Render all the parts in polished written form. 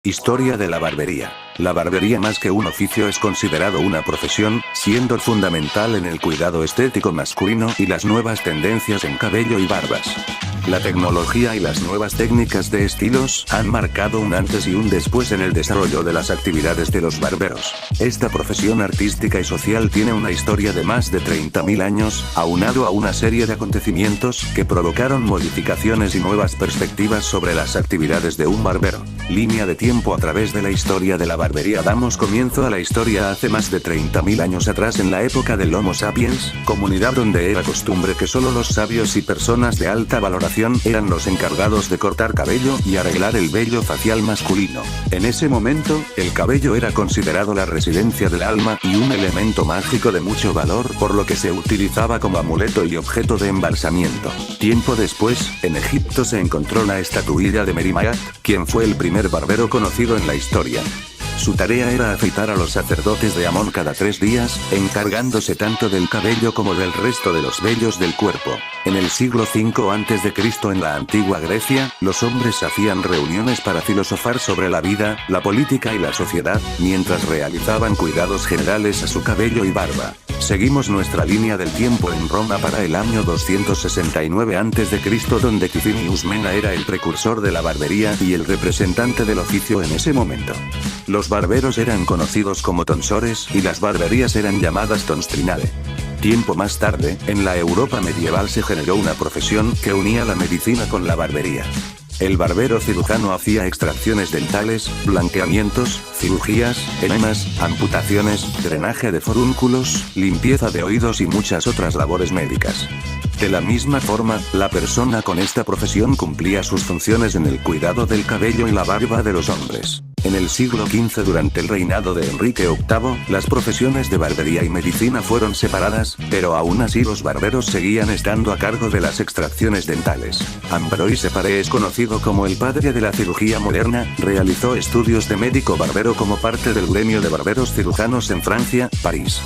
Historia de la barbería. La barbería más que un oficio es considerado una profesión, siendo fundamental en el cuidado estético masculino y las nuevas tendencias en cabello y barbas. La tecnología y las nuevas técnicas de estilos han marcado un antes y un después en el desarrollo de las actividades de los barberos. Esta profesión artística y social tiene una historia de más de 30.000 años, aunado a una serie de acontecimientos que provocaron modificaciones y nuevas perspectivas sobre las actividades de un barbero. Línea de tiempo a través de la historia de la barbería. Damos comienzo a la historia hace más de 30.000 años atrás, en la época del Homo sapiens, comunidad donde era costumbre que solo los sabios y personas de alta valoración eran los encargados de cortar cabello y arreglar el vello facial masculino. En ese momento, el cabello era considerado la residencia del alma y un elemento mágico de mucho valor, por lo que se utilizaba como amuleto y objeto de embalsamiento. Tiempo después, en Egipto se encontró la estatuilla de Merimaat, quien fue el primer barbero conocido en la historia. Su tarea era afeitar a los sacerdotes de Amón cada 3 días, encargándose tanto del cabello como del resto de los vellos del cuerpo. En el siglo V a.C., en la antigua Grecia, los hombres hacían reuniones para filosofar sobre la vida, la política y la sociedad, mientras realizaban cuidados generales a su cabello y barba. Seguimos nuestra línea del tiempo en Roma para el año 269 a.C., donde Licinius Mena era el precursor de la barbería y el representante del oficio en ese momento. Los barberos eran conocidos como tonsores y las barberías eran llamadas tonstrinale. Tiempo más tarde, en la Europa medieval se generó una profesión que unía la medicina con la barbería. El barbero cirujano hacía extracciones dentales, blanqueamientos, cirugías, enemas, amputaciones, drenaje de forúnculos, limpieza de oídos y muchas otras labores médicas. De la misma forma, la persona con esta profesión cumplía sus funciones en el cuidado del cabello y la barba de los hombres. En el siglo XV, durante el reinado de Enrique VIII, las profesiones de barbería y medicina fueron separadas, pero aún así los barberos seguían estando a cargo de las extracciones dentales. Ambroise Paré es conocido como el padre de la cirugía moderna, realizó estudios de médico barbero como parte del gremio de barberos cirujanos en Francia, París.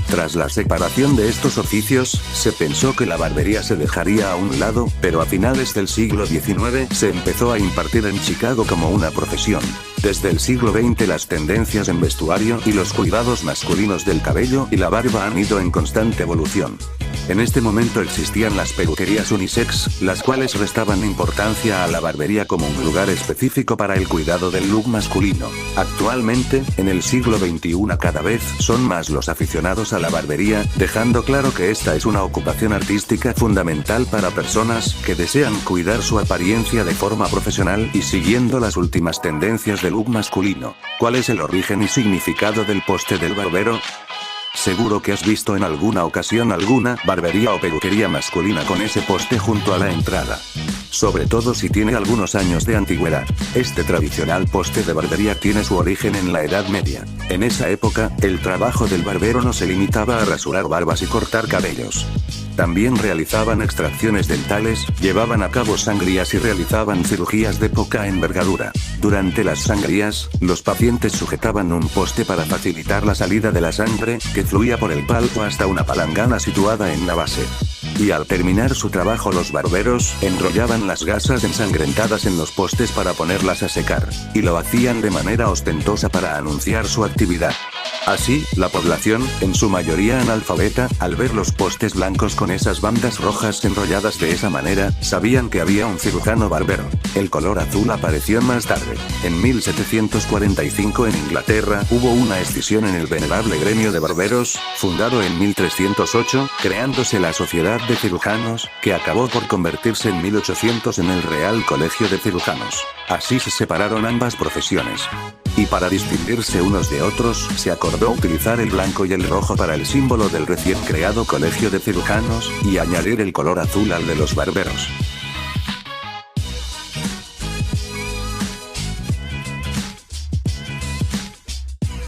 Tras la separación de estos oficios, se pensó que la barbería se dejaría a un lado, pero a finales del siglo XIX se empezó a impartir en Chicago como una profesión. Desde el siglo XX las tendencias en vestuario y los cuidados masculinos del cabello y la barba han ido en constante evolución. En este momento existían las peluquerías unisex, las cuales restaban importancia a la barbería como un lugar específico para el cuidado del look masculino. Actualmente, en el siglo XXI cada vez son más los aficionados a la barbería, dejando claro que esta es una ocupación artística fundamental para personas que desean cuidar su apariencia de forma profesional y siguiendo las últimas tendencias del look masculino. ¿Cuál es el origen y significado del poste del barbero? Seguro que has visto en alguna ocasión alguna barbería o peluquería masculina con ese poste junto a la entrada. Sobre todo si tiene algunos años de antigüedad. Este tradicional poste de barbería tiene su origen en la Edad Media. En esa época, el trabajo del barbero no se limitaba a rasurar barbas y cortar cabellos. También realizaban extracciones dentales, llevaban a cabo sangrías y realizaban cirugías de poca envergadura. Durante las sangrías, los pacientes sujetaban un poste para facilitar la salida de la sangre, que fluía por el palpo hasta una palangana situada en la base. Y al terminar su trabajo los barberos enrollaban las gasas ensangrentadas en los postes para ponerlas a secar, y lo hacían de manera ostentosa para anunciar su actividad. Así, la población, en su mayoría analfabeta, al ver los postes blancos con esas bandas rojas enrolladas de esa manera, sabían que había un cirujano barbero. El color azul apareció más tarde. En 1745 en Inglaterra, hubo una escisión en el venerable gremio de barberos, fundado en 1308, creándose la Sociedad de Cirujanos, que acabó por convertirse en 1800 en el Real Colegio de Cirujanos. Así se separaron ambas profesiones. Y para distinguirse unos de otros, se acordó utilizar el blanco y el rojo para el símbolo del recién creado Colegio de Cirujanos, y añadir el color azul al de los barberos.